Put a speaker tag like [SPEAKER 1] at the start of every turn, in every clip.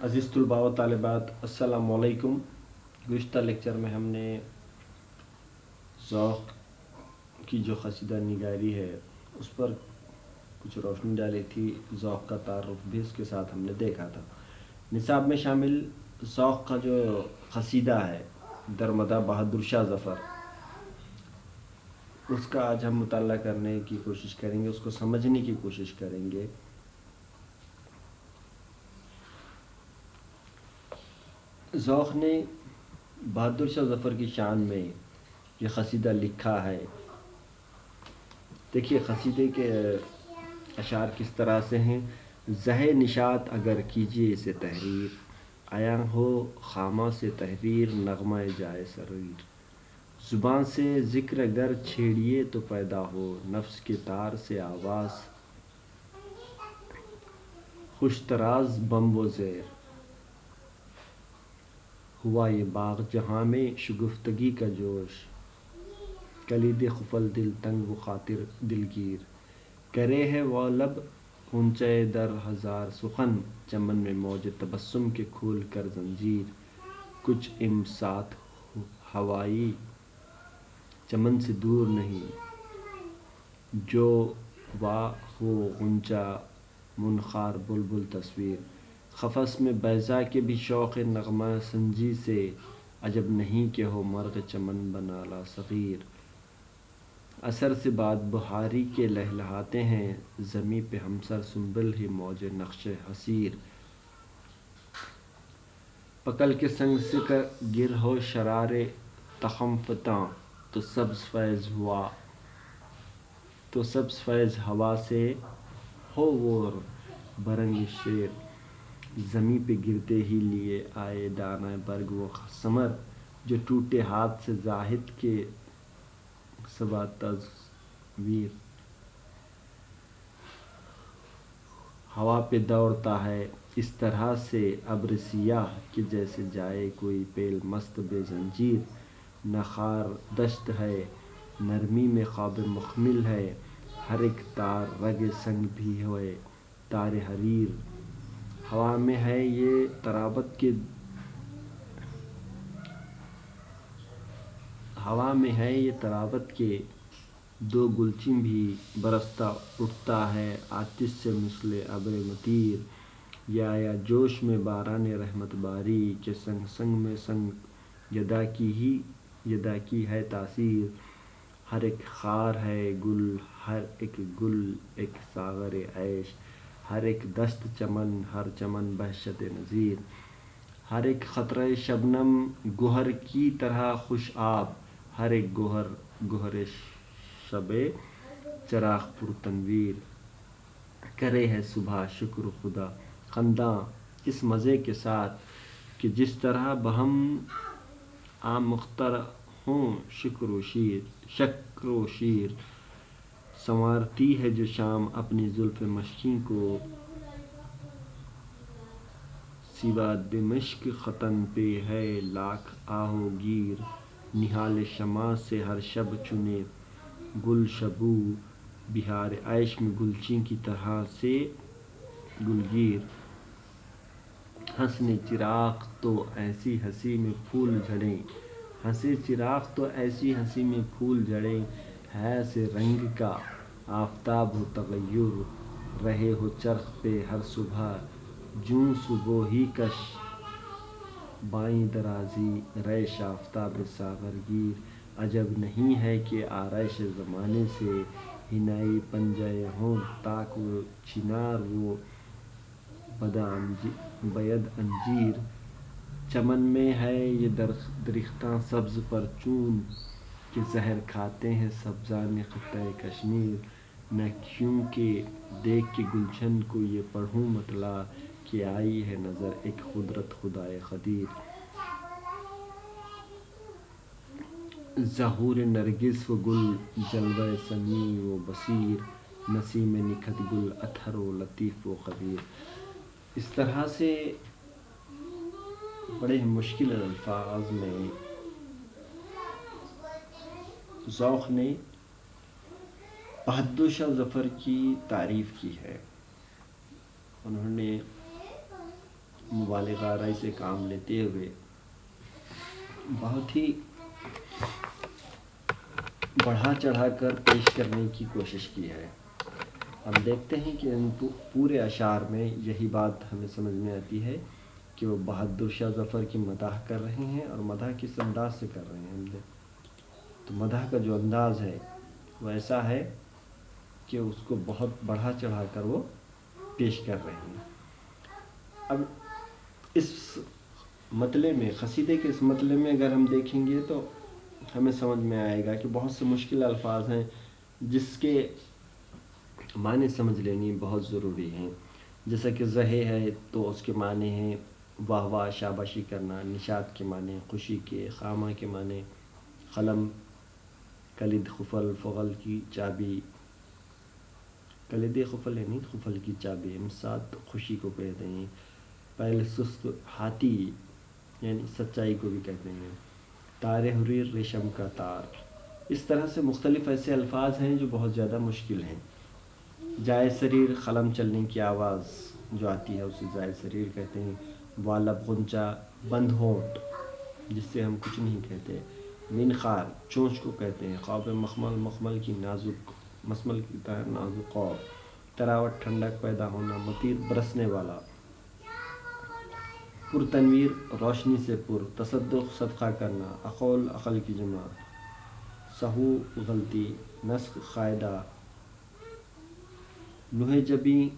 [SPEAKER 1] عزیز طلباء و طالبات، السلام علیکم۔ گزشتہ لیکچر میں ہم نے ذوق کی جو قصیدہ نگاری ہے اس پر کچھ روشنی ڈالی تھی۔ ذوق کا تعارف بھی اس کے ساتھ ہم نے دیکھا تھا۔ نصاب میں شامل ذوق کا جو قصیدہ ہے درمدہ بہادر شاہ ظفر، اس کا آج ہم مطالعہ کرنے کی کوشش کریں گے، اس کو سمجھنے کی کوشش کریں گے۔ ذوق نے بہادر شاہ ظفر کی شان میں یہ قصیدہ لکھا ہے۔ دیکھیے قصیدے کے اشعار کس طرح سے ہیں۔ زہے نشاط اگر کیجیے اسے تحریر، آیا ہو خامہ سے تحریر نغمہ جائے سریر۔ زبان سے ذکر اگر چھیڑیے تو پیدا ہو نفس کے تار سے آواز، خوش طراز بم و زیر۔ ہوا یہ باغ جہاں میں شگفتگی کا جوش، کلید خفل دل تنگ و خاطر دلگیر۔ کرے ہے وہ لب غنچۂ در ہزار سخن، چمن میں موج تبسم کے کھول کر زنجیر۔ کچھ امسات ہوائی چمن سے دور نہیں، جو وا ہو غنچہ منقار بلبل تصویر۔ قفس میں بیضا کے بھی شوق نغمہ سنجی سے، عجب نہیں کہ ہو مرغ چمن بنالا صغیر۔ اثر سے بعد بہاری کے لہلہاتے ہیں، زمیں پہ ہمسر سنبل ہی موج نقش حسیر۔ پکل کے سنگ سے گر ہو شرار تخم فتاں، تو سبز فیض ہوا سے ہو وہ برنگ شیر۔ زمیں پہ گرتے ہی لیے آئے دانہ برگ و ثمر، جو ٹوٹے ہاتھ سے زاہد کے صبا تصویر۔ ہوا پہ دوڑتا ہے اس طرح سے ابر سیاہ، کہ جیسے جائے کوئی پیل مست بے زنجیر۔ نہ خار دشت ہے نرمی میں خواب مخمل ہے، ہر ایک تار رگ سنگ بھی ہوئے تار حریر۔ ہوا میں ہے یہ طراوت کے دو گلچن بھی، برستا اٹھتا ہے آتش سے مثل ابر مطیر۔ یہ آیا جوش میں باران رحمت باری، کہ سنگ سنگ میں سنگ یدا کی ہے تاثیر۔ ہر ایک خار ہے گل، ہر ایک گل ایک ساغر عیش، ہر ایک دشت چمن ہر چمن بہشت نظیر۔ ہر ایک قطرہ شبنم گہر کی طرح خوش آب، ہر ایک گہر شب چراغ پر تنویر۔ کرے ہے صبح شکر خدا خنداں اس مزے کے ساتھ، کہ جس طرح بہم آمیختہ ہوں شکر و شیر۔ سنوارتی ہے جو شام اپنی زلف مشکیں کو، سوا دمشق خطن پہ ہے لاکھ آہ و گیر۔ نہال شمع سے ہر شب چنے گل شبو، بہار عیش میں گلچین کی طرح سے گلگیر۔ ہنسے چراغ تو ایسی ہنسی میں پھول جھڑیں، ہے سے رنگ کا آفتاب ہو تغیر۔ رہے ہو چرخ پہ ہر صبح جوں صبوحی کش، بائیں درازی ریش آفتاب ساغر گیر۔ عجب نہیں ہے کہ آرائش زمانے سے، حنائی پنجہ ہوں تاک و چنار و بید انجیر۔ چمن میں ہے یہ درختاں سبز پر چون، کہ زہر کھاتے ہیں سبزان خطہ کشمیر۔ نہ کیوں کہ دیکھ کے گلشن کو یہ پڑھوں مطلع، کہ آئی ہے نظر ایک قدرت خدائے قدیر۔ ظہور نرگس و گل جلوہ سمیع و بصیر، نسیم نکہت گل اطہر و لطیف و خبیر۔ اس طرح سے بڑے مشکل الفاظ میں ذوق نے بہادر شاہ ظفر کی تعریف کی ہے۔ انہوں نے مبالغہ آرائی سے کام لیتے ہوئے بہت ہی بڑھا چڑھا کر پیش کرنے کی کوشش کی ہے۔ ہم دیکھتے ہیں کہ ان پورے اشعار میں یہی بات ہمیں سمجھ میں آتی ہے کہ وہ بہادر شاہ ظفر کی مداح کر رہے ہیں، اور مداح کس انداز سے کر رہے ہیں۔ تو مداح کا جو انداز ہے وہ ایسا ہے کہ اس کو بہت بڑھا چڑھا کر وہ پیش کر رہے ہیں۔ اب اس مطلع میں، قصیدے کے اس مطلع میں اگر ہم دیکھیں گے تو ہمیں سمجھ میں آئے گا کہ بہت سے مشکل الفاظ ہیں جس کے معنی سمجھ لینی بہت ضروری ہیں۔ جیسا کہ زہے ہے تو اس کے معنی ہیں واہ واہ، شاباشی کرنا، نشاط کے معنی، خوشی کے، خامہ کے معنی، قلم، کلید خفل، فغل کی چابی، کلید خفل یعنی خفل کی چابی، امسات خوشی کو کہتے ہیں، پہلے سست ہاتھی یعنی سچائی کو بھی کہتے ہیں، تار حریر ریشم کا تار۔ اس طرح سے مختلف ایسے الفاظ ہیں جو بہت زیادہ مشکل ہیں۔ جائے سریر، قلم چلنے کی آواز جو آتی ہے اسے جائے سریر کہتے ہیں۔ والب غنچہ، بند ہونٹ جس سے ہم کچھ نہیں کہتے۔ منخار، چونچ کو کہتے ہیں۔ خواب مخمل، مخمل کی نازک، مسمل کی طرح نازک خواب۔ تراوٹ، ٹھنڈک پیدا ہونا۔ مطیر، برسنے والا۔ پر تنویر، روشنی سے پر۔ تصدق، صدقہ کرنا۔ اقول، عقل کی جمع۔ سہو، غلطی۔ نسخ، قاعدہ۔ نوح جبیں،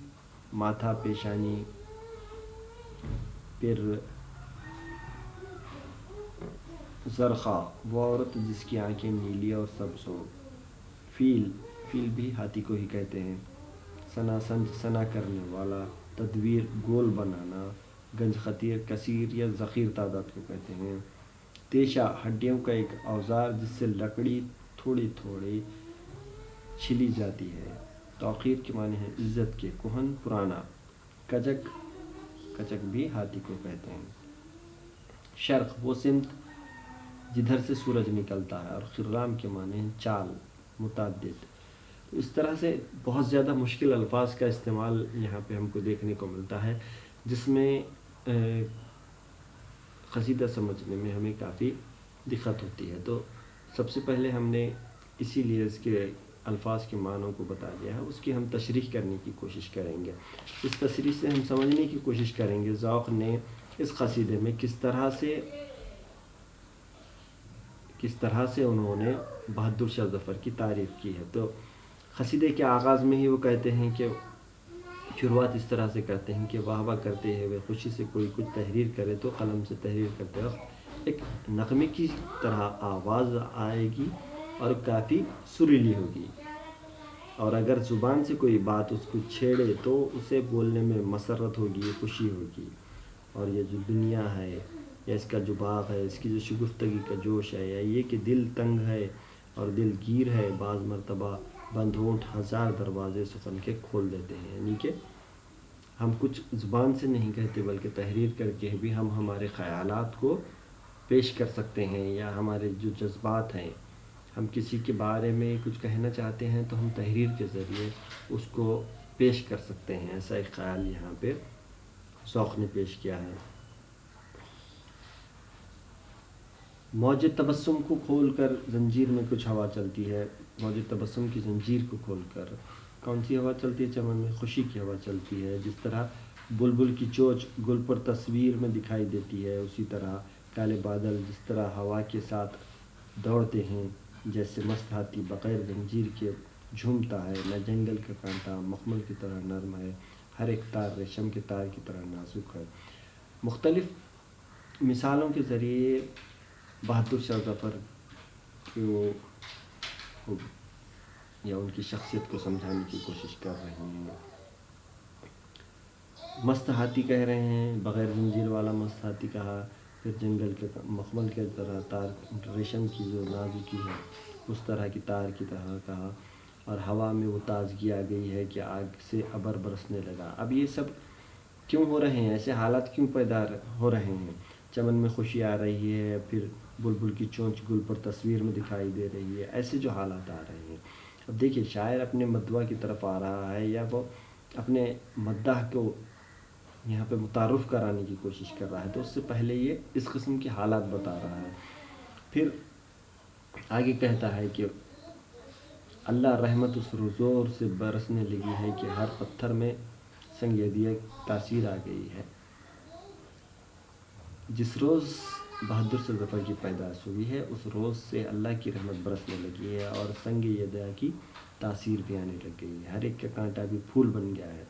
[SPEAKER 1] ماتھا، پیشانی۔ پھر زرخا، وہ عورت جس کی آنکھیں نیلی اور سبز ہوں۔ فیل، فیل بھی ہاتھی کو ہی کہتے ہیں۔ ثنا، سنج، ثنا کرنے والا۔ تدویر، گول بنانا۔ گنج خطیر، کثیر یا ذخیر تعداد کو کہتے ہیں۔ تیشہ، ہڈیوں کا ایک اوزار جس سے لکڑی تھوڑی تھوڑی چھلی جاتی ہے۔ توقیر کے معنی ہے عزت کے۔ کہن، پرانا۔ کجک، کچک بھی ہاتھی کو کہتے ہیں۔ شرق، وہ سمت جدھر سے سورج نکلتا ہے، اور خرام کے معنی ہیں چال، متعدد۔ تو اس طرح سے بہت زیادہ مشکل الفاظ کا استعمال یہاں پہ ہم کو دیکھنے کو ملتا ہے، جس میں قصیدہ سمجھنے میں ہمیں کافی دقت ہوتی ہے۔ تو سب سے پہلے ہم نے اسی لیے اس کے الفاظ کے معنوں کو بتا دیا ہے، اس کی ہم تشریح کرنے کی کوشش کریں گے۔ اس تشریح سے ہم سمجھنے کی کوشش کریں گے ذوق نے اس قصیدے میں کس طرح سے انہوں نے بہادر شاہ ظفر کی تعریف کی ہے۔ تو قصیدے کے آغاز میں ہی وہ کہتے ہیں کہ شروعات اس طرح سے کرتے ہیں کہ واہ واہ کرتے ہوئے خوشی سے کوئی کچھ تحریر کرے تو قلم سے تحریر کرتے وقت ایک نغمے کی طرح آواز آئے گی اور کافی سریلی ہوگی، اور اگر زبان سے کوئی بات اس کو چھیڑے تو اسے بولنے میں مسرت ہوگی، خوشی ہوگی، اور یہ جو دنیا ہے یا اس کا جو باغ ہے، اس کی جو شگفتگی کا جوش ہے، یا یہ کہ دل تنگ ہے اور دل گیر ہے، بعض مرتبہ بند ہونٹ ہزار دروازے سخن کے کھول دیتے ہیں، یعنی کہ ہم کچھ زبان سے نہیں کہتے بلکہ تحریر کر کے بھی ہم ہمارے خیالات کو پیش کر سکتے ہیں، یا ہمارے جو جذبات ہیں، ہم کسی کے بارے میں کچھ کہنا چاہتے ہیں تو ہم تحریر کے ذریعے اس کو پیش کر سکتے ہیں۔ ایسا ایک خیال یہاں پہ ذوق نے پیش کیا ہے۔ موج تبسم کو کھول کر زنجیر میں کچھ ہوا چلتی ہے۔ موج تبسم کی زنجیر کو کھول کر کون سی ہوا چلتی ہے؟ چمن میں خوشی کی ہوا چلتی ہے۔ جس طرح بلبل کی چونچ گل پر تصویر میں دکھائی دیتی ہے، اسی طرح کالے بادل جس طرح ہوا کے ساتھ دوڑتے ہیں، جیسے مست ہاتھی بغیر زنجیر کے جھومتا ہے، نہ جنگل کا کانٹا مخمل کی طرح نرم ہے، ہر ایک تار ریشم کے تار کی طرح نازک ہے۔ مختلف مثالوں کے ذریعے بہادر شاہ ظفر کو یا ان کی شخصیت کو سمجھانے کی کوشش کر رہے ہیں۔ مست ہاتھی کہہ رہے ہیں، بغیر زنجیر والا مست ہاتھی کہا، پھر جنگل کے مخمل کی طرح تار، ریشم کی جو نازکی ہے اس طرح کی تار کی طرح کہا، اور ہوا میں وہ تازگی آ گئی ہے کہ آگ سے ابر برسنے لگا۔ اب یہ سب کیوں ہو رہے ہیں؟ ایسے حالات کیوں پیدا ہو رہے ہیں؟ چمن میں خوشی آ رہی ہے، پھر بلبل کی چونچ گل پر تصویر میں دکھائی دے رہی ہے، ایسے جو حالات آ رہے ہیں۔ اب دیکھیے شاعر اپنے مدعا کی طرف آ رہا ہے، یا وہ اپنے مداح کو یہاں پہ متعارف کرانے کی کوشش کر رہا ہے، تو اس سے پہلے یہ اس قسم کے حالات بتا رہا ہے. پھر آگے کہتا ہے کہ اللہ رحمت اس زور سے برسنے لگی ہے کہ ہر پتھر میں سنگ دیے تاثیر آ گئی ہے. جس روز بہادر سے ظفر کی پیدائش ہوئی ہے اس روز سے اللہ کی رحمت برسنے لگی ہے اور سنگ دیا کی تاثیر بھی آنے لگ گئی ہے. ہر ایک کا کانٹا بھی پھول بن گیا ہے.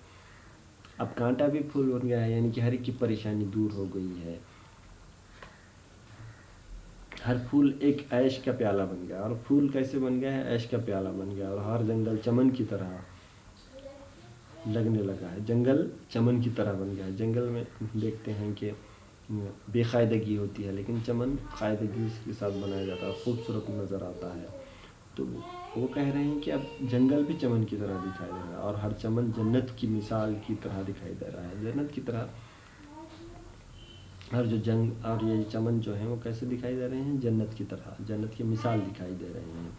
[SPEAKER 1] اب کانٹا بھی پھول بن گیا ہے یعنی کہ ہر ایک کی پریشانی دور ہو گئی ہے. ہر پھول ایک عیش کا پیالہ بن گیا. اور پھول کیسے بن گیا ہے؟ عیش کا پیالہ بن گیا. اور ہر جنگل چمن کی طرح لگنے لگا ہے. جنگل چمن کی طرح بن گیا ہے. جنگل میں دیکھتے ہیں کہ بے قاعدگی ہوتی ہے لیکن چمن قاعدگی کے ساتھ بنایا جاتا ہے، خوبصورت نظر آتا ہے. تو وہ کہہ رہے ہیں کہ اب جنگل بھی چمن کی طرح دکھائی دے رہا ہے اور ہر چمن جنت کی مثال کی طرح دکھائی دے رہا ہے. جنت کی طرح اور جو اور یہ چمن جو ہیں وہ کیسے دکھائی دے رہے ہیں؟ جنت کی طرح، جنت کی مثال دکھائی دے رہے ہیں.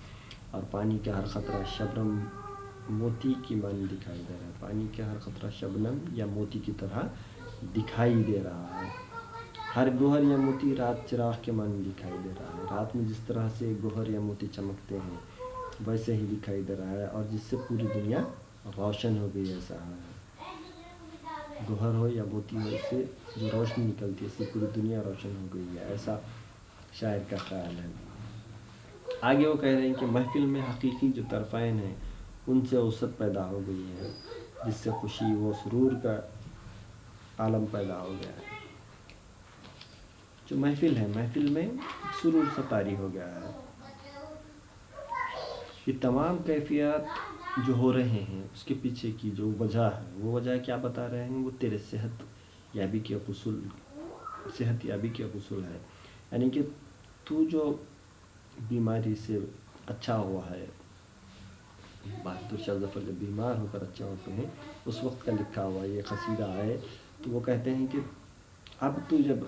[SPEAKER 1] اور پانی کا ہر قطرہ شبنم موتی کی مانند دکھائی دے رہا ہے. پانی کا ہر قطرہ شبنم یا موتی کی طرح دکھائی دے رہا ہے. ہر گوہر یا موتی رات چراغ کے مانند دکھائی دے رہا ہے. رات میں جس طرح سے گوہر یا موتی چمکتے ہیں ویسے ہی دکھائی دے رہا ہے اور جس سے پوری دنیا روشن ہو گئی ایسا ہے. گوہر ہو یا موتی ہو، اس سے جو روشنی نکلتی ہے اس سے پوری دنیا روشن ہو گئی ہے، ایسا شاعر کا خیال ہے. آگے وہ کہہ رہے ہیں کہ محفل میں حقیقی جو طرفین ہیں ان سے وسعت پیدا ہو گئی ہے جس سے خوشی و سرور کا عالم پیدا ہو گیا ہے. جو محفل ہے، محفل میں سرور سطاری ہو گیا ہے. یہ تمام کیفیات جو ہو رہے ہیں اس کے پیچھے کی جو وجہ ہے وہ وجہ کیا بتا رہے ہیں؟ وہ تیرے صحت یابی کے حصول ہے. یعنی کہ تو جو بیماری سے اچھا ہوا ہے، بہادر شاہ ظفر جب بیمار ہو کر اچھا ہوتے ہیں اس وقت کا لکھا ہوا یہ قصیدہ ہے. تو وہ کہتے ہیں کہ اب تو جب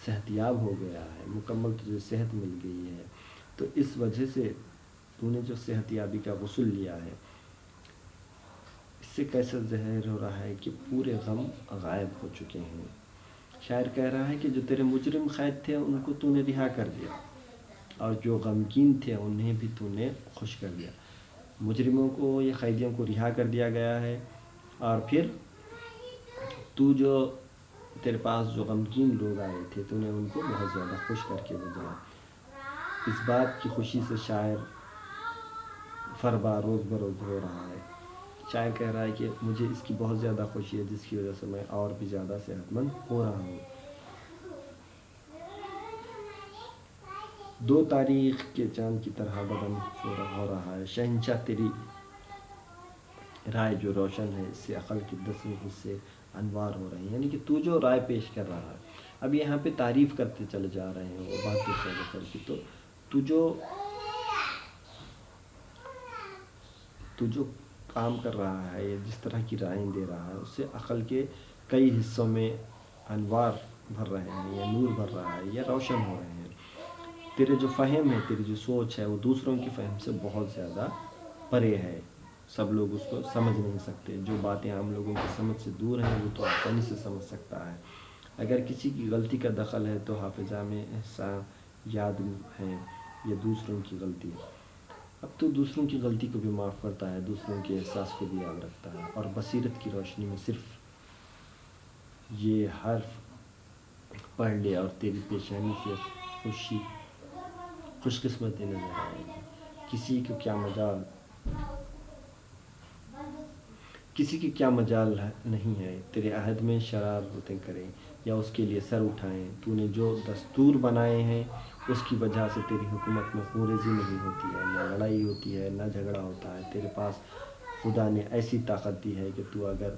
[SPEAKER 1] صحت یاب ہو گیا ہے، مکمل تجھے صحت مل گئی ہے، تو اس وجہ سے تو نے جو صحت یابی کا غسل لیا ہے اس سے کیسا ظاہر ہو رہا ہے کہ پورے غم غائب ہو چکے ہیں. شاعر کہہ رہا ہے کہ جو تیرے مجرم قید تھے ان کو تو نے رہا کر دیا اور جو غمگین تھے انہیں بھی تو نے خوش کر دیا. مجرموں کو یا قیدیوں کو رہا کر دیا گیا ہے اور پھر تو جو تیرے پاس جو غمگین لوگ آئے تھے تو نے ان کو بہت زیادہ خوش کر کے بھیجا. اس بات کی خوشی سے شاعر فربا روز بروز ہو رہا ہے. شاعر کہہ رہا ہے کہ مجھے اس کی بہت زیادہ خوشی ہے جس کی وجہ سے میں اور بھی زیادہ صحت مند ہو رہا ہوں. 2 تاریخ کے چاند کی طرح بدن ہو رہا ہے. شہنشاہ تیری رائے جو روشن ہے اس سے عقل کے 10 حصے انوار ہو رہے ہیں. یعنی کہ تو جو رائے پیش کر رہا ہے، اب یہاں پہ تعریف کرتے چلے جا رہے ہیں وہ بہادر شاہ ظفر کی. تو جو کام کر رہا ہے یا جس طرح کی رائیں دے رہا ہے اس سے عقل کے کئی حصوں میں انوار بھر رہے ہیں یا نور بھر رہا ہے یا روشن ہو رہے ہیں. تیرے جو فہم ہے، تیری جو سوچ ہے وہ دوسروں کی فہم سے بہت زیادہ پرے ہے. سب لوگ اس کو سمجھ نہیں سکتے. جو باتیں عام لوگوں کی سمجھ سے دور ہیں وہ تو آسانی سے سمجھ سکتا ہے. اگر کسی کی غلطی کا دخل ہے تو حافظہ میں احسان یاد ہے یہ دوسروں کی غلطی. اب تو دوسروں کی غلطی کو بھی معاف کرتا ہے، دوسروں کے احساس کو بھی یاد رکھتا ہے اور بصیرت کی روشنی میں صرف یہ حرف پڑھ لے اور تیری پیشانی سے خوش قسمتی نظر آئے گی. کسی کی کیا مجال نہیں ہے تیرے عہد میں شرارتیں کریں یا اس کے لیے سر اٹھائیں. تو نے جو دستور بنائے ہیں اس کی وجہ سے تیری حکومت میں خونریزی نہیں ہوتی ہے، نہ لڑائی ہوتی ہے، نہ جھگڑا ہوتا ہے. تیرے پاس خدا نے ایسی طاقت دی ہے کہ تو اگر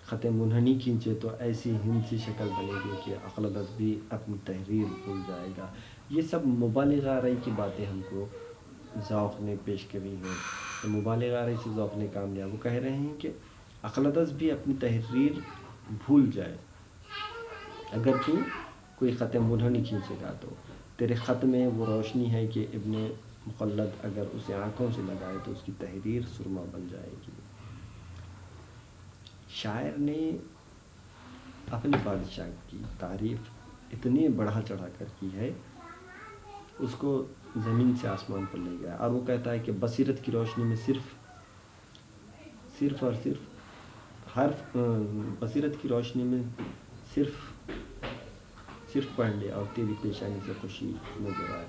[SPEAKER 1] خط منحنی کھینچے تو ایسی ہند سی شکل بنے گی کہ عقلدست بھی اپنی تحریر بھول جائے گا. یہ سب مبالغہ آرائی کی باتیں ہم کو ذوق نے پیش کری ہیں. تو مبالغہ آرائی سے ذوق نے کام لیا. وہ کہہ رہے ہیں کہ عقلدست بھی اپنی تحریر بھول جائے. اگر تو کوئی خط منحنی کھینچے گا تو تیرے خط میں وہ روشنی ہے کہ ابن مخلد اگر اسے آنکھوں سے لگائے تو اس کی تحریر سرما بن جائے گی. شاعر نے اپنے بادشاہ کی تعریف اتنی بڑھا چڑھا کر کی ہے، اس کو زمین سے آسمان پر لے گیا، اور وہ کہتا ہے کہ بصیرت کی روشنی میں صرف اور صرف بصیرت کی روشنی میں صرف پڑھ لے اور تیری پیشانی سے خوشی نظر آئے۔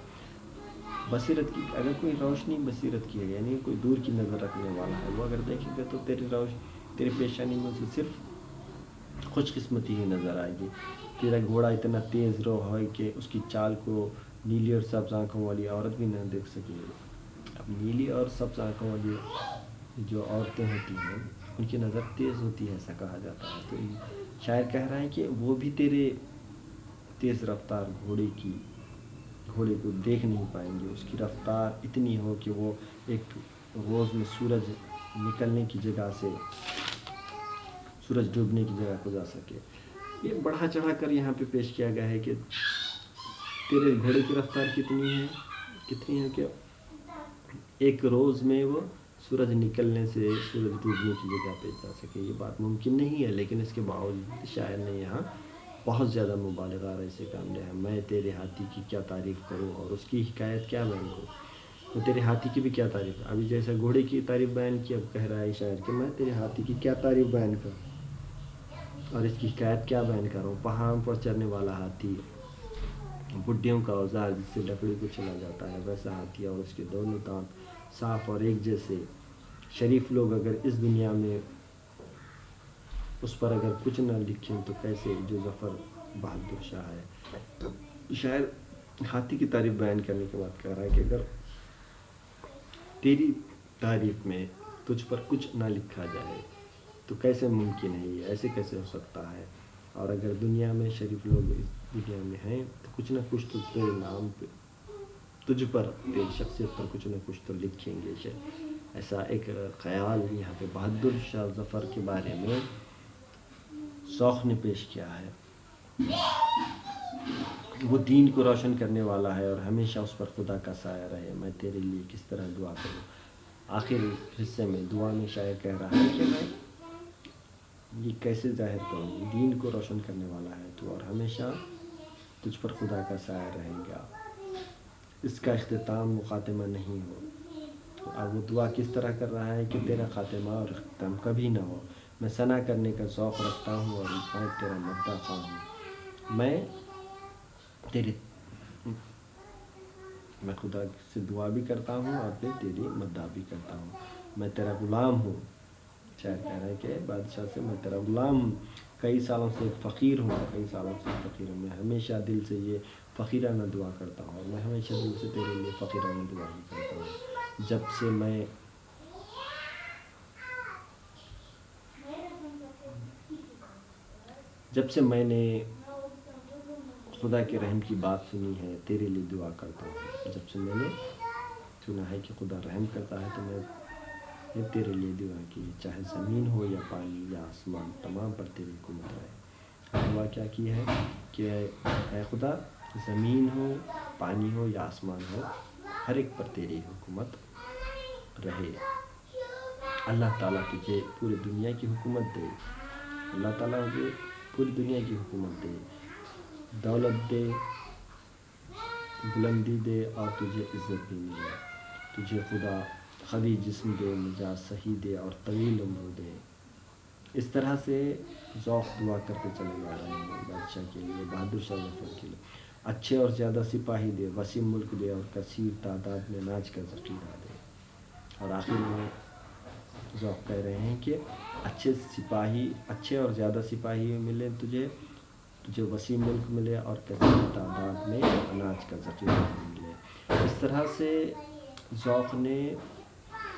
[SPEAKER 1] بصیرت کی اگر کوئی روشنی بصیرت کی ہے، یعنی کوئی دور کی نظر رکھنے والا ہے، وہ اگر دیکھے گا تو تیری پیشانی میں سے صرف خوش قسمتی ہی نظر آئے گی۔ تیرا گھوڑا اتنا تیز رو ہے کہ اس کی چال کو نیلی اور سبز آنکھوں والی عورت بھی نہ دیکھ سکے۔ اب نیلی اور سبز آنکھوں والی جو عورتیں ہوتی ہیں ان کی نظر تیز ہوتی ہے، ایسا کہا جاتا ہے۔ تو شاعر کہہ رہا ہے کہ وہ بھی تیرے تیز رفتار گھوڑے کو دیکھ نہیں پائیں گے۔ اس کی رفتار اتنی ہو کہ وہ ایک روز میں سورج نکلنے کی جگہ سے سورج ڈوبنے کی جگہ کو جا سکے۔ یہ بڑھا چڑھا کر یہاں پہ پیش کیا گیا ہے کہ تیرے گھوڑے کی رفتار کتنی ہے کہ ایک روز میں وہ سورج نکلنے سے سورج ڈوبنے کی جگہ پہ جا سکے۔ یہ بات ممکن نہیں ہے، لیکن اس کے باوجود شاعر نے یہاں بہت زیادہ مبالغہ آرائش سے کام لیا ہے۔ میں تیرے ہاتھی کی کیا تعریف کروں، اور اس کی حکایت کیا بیان کروں۔ میں تیرے ہاتھی کی بھی کیا تعریف، ابھی جیسا گھوڑے کی تعریف بیان کی، اب کہہ رہا ہے شاعر کہ میں تیرے ہاتھی کی کیا تعریف بیان کروں اور اس کی حکایت کیا بیان کروں۔ پہاڑوں پر چڑھنے والا ہاتھی، بڈھیوں کا اوزار جس سے لکڑی کو چلا جاتا ہے، ویسا ہاتھی، اور اس کے دونوں دانت صاف اور ایک جیسے۔ شریف لوگ اگر اس دنیا میں اس پر اگر کچھ نہ لکھیں تو کیسے جو ظفر بہادر شاہ ہے۔ تو شاعر ہاتھی کی تعریف بیان کرنے کے بعد کہہ رہا ہے کہ اگر تیری تعریف میں تجھ پر کچھ نہ لکھا جائے تو کیسے ممکن ہے، یہ ایسے کیسے ہو سکتا ہے۔ اور اگر دنیا میں شریف لوگ اس دنیا میں ہیں تو کچھ نہ کچھ تو تیرے نام پہ، تجھ پر، تیری شخصیت پر کچھ نہ کچھ تو لکھیں گے۔ ایسا ایک خیال یہاں پہ بہادر شاہ ظفر کے بارے میں ذوق نے پیش کیا ہے۔ وہ دین کو روشن کرنے والا ہے اور ہمیشہ اس پر خدا کا سایہ رہے، میں تیرے لیے کس طرح دعا کروں۔ آخر حصے میں دعا میں شاعر کہہ رہا ہے کہ میں یہ کیسے ظاہر کروں، دین کو روشن کرنے والا ہے تو، اور ہمیشہ تجھ پر خدا کا سایہ رہے گا، اس کا اختتام و خاتمہ نہیں ہو۔ اور وہ دعا کس طرح کر رہا ہے کہ تیرا خاتمہ اور اختتام کبھی نہ ہو۔ میں ثنا کرنے کا ذوق رکھتا ہوں اور میں تیرا مداح خواہ ہوں۔ میں خدا سے دعا بھی کرتا ہوں اور پھر تیری مداح بھی کرتا ہوں۔ میں تیرا غلام ہوں۔ شاعر کہہ رہا ہے کہ بادشاہ سے میں تیرا غلام ہوں، کئی سالوں سے فقیر ہوں، میں ہمیشہ دل سے یہ فقیرانہ دعا کرتا ہوں، اور میں ہمیشہ دل سے تیرے لیے فقیرانہ دعا ہی کرتا ہوں۔ جب سے میں نے خدا کے رحم کی بات سنی ہے، تیرے لیے دعا کرتا ہوں۔ جب سے میں نے سنا ہے کہ خدا رحم کرتا ہے تو میں نے تیرے لیے دعا کی، چاہے زمین ہو یا پانی یا آسمان، تمام پر تیری حکومت رہے۔ دعا کیا کی ہے کہ اے خدا، زمین ہو، پانی ہو یا آسمان ہو، ہر ایک پر تیری حکومت رہے۔ اللہ تعالیٰ تجھے پوری دنیا کی حکومت دے، اللہ تعالیٰ تجھے پوری دنیا کی حکومت دے، دولت دے، بلندی دے، اور تجھے عزت بھی ملے۔ تجھے خدا قوی جسم دے، مزاج صحیح دے اور طویل عمر دے۔ اس طرح سے ذوق دعا کرتے چلے جا رہے ہیں بادشاہ کے لیے، بہادر شاہ ظفر کے لیے۔ اچھے اور زیادہ سپاہی دے، وسیع ملک دے اور کثیر تعداد میں اناج کا ذخیرہ دے۔ اور آخر میں ذوق کہہ رہے ہیں کہ اچھے اور زیادہ سپاہی ملے تجھے وسیع ملک ملے اور کثیر تعداد میں اناج کا ذخیرہ ملے۔ اس طرح سے ذوق نے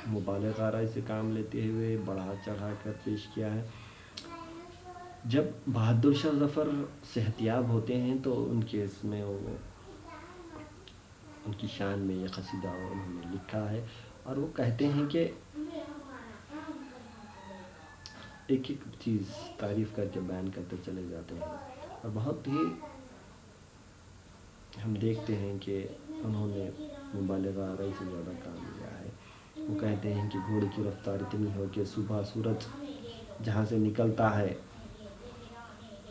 [SPEAKER 1] مبالغہ آرائی سے کام لیتے ہوئے بڑھا چڑھا کر پیش کیا ہے۔ جب بہادر شاہ ظفر صحت یاب ہوتے ہیں تو ان کے اس میں ان کی شان میں یہ قصیدہ انہوں نے لکھا ہے، اور وہ کہتے ہیں کہ ایک ایک چیز تعریف کر کے بیان کرتے چلے جاتے ہیں، اور بہت ہی ہم دیکھتے ہیں کہ انہوں نے مبالغہ آرائی سے زیادہ کام لیا ہے۔ وہ کہتے ہیں کہ گھوڑے کی رفتار اتنی ہو کہ صبح سورج جہاں سے نکلتا ہے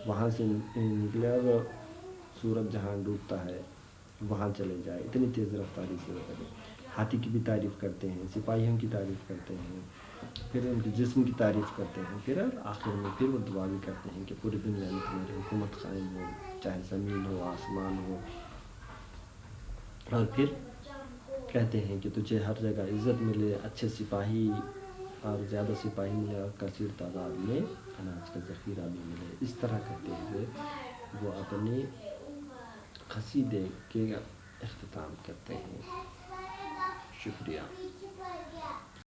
[SPEAKER 1] وہاں سے نکلے اور سورج جہاں ڈوبتا ہے وہاں چلے جائے، اتنی تیز رفتاری سے وہ کرے۔ ہاتھی کی بھی تعریف کرتے ہیں، سپاہیوں کی تعریف کرتے ہیں، پھر ان کے جسم کی تعریف کرتے ہیں، پھر آخر میں پھر وہ دعا بھی کرتے ہیں کہ پوری دنیا میں تمہاری حکومت قائم ہو، چاہے زمین ہو آسمان ہو، اور پھر کہتے ہیں کہ تجھے ہر جگہ عزت ملے، اچھے سپاہی اور زیادہ سپاہی ملے، اور کثیر تعداد میں اناج کا ذخیرہ بھی ملے۔ اس طرح کہتے ہوئے وہ اپنے قصیدے کے اختتام کرتے ہیں۔ شکریہ۔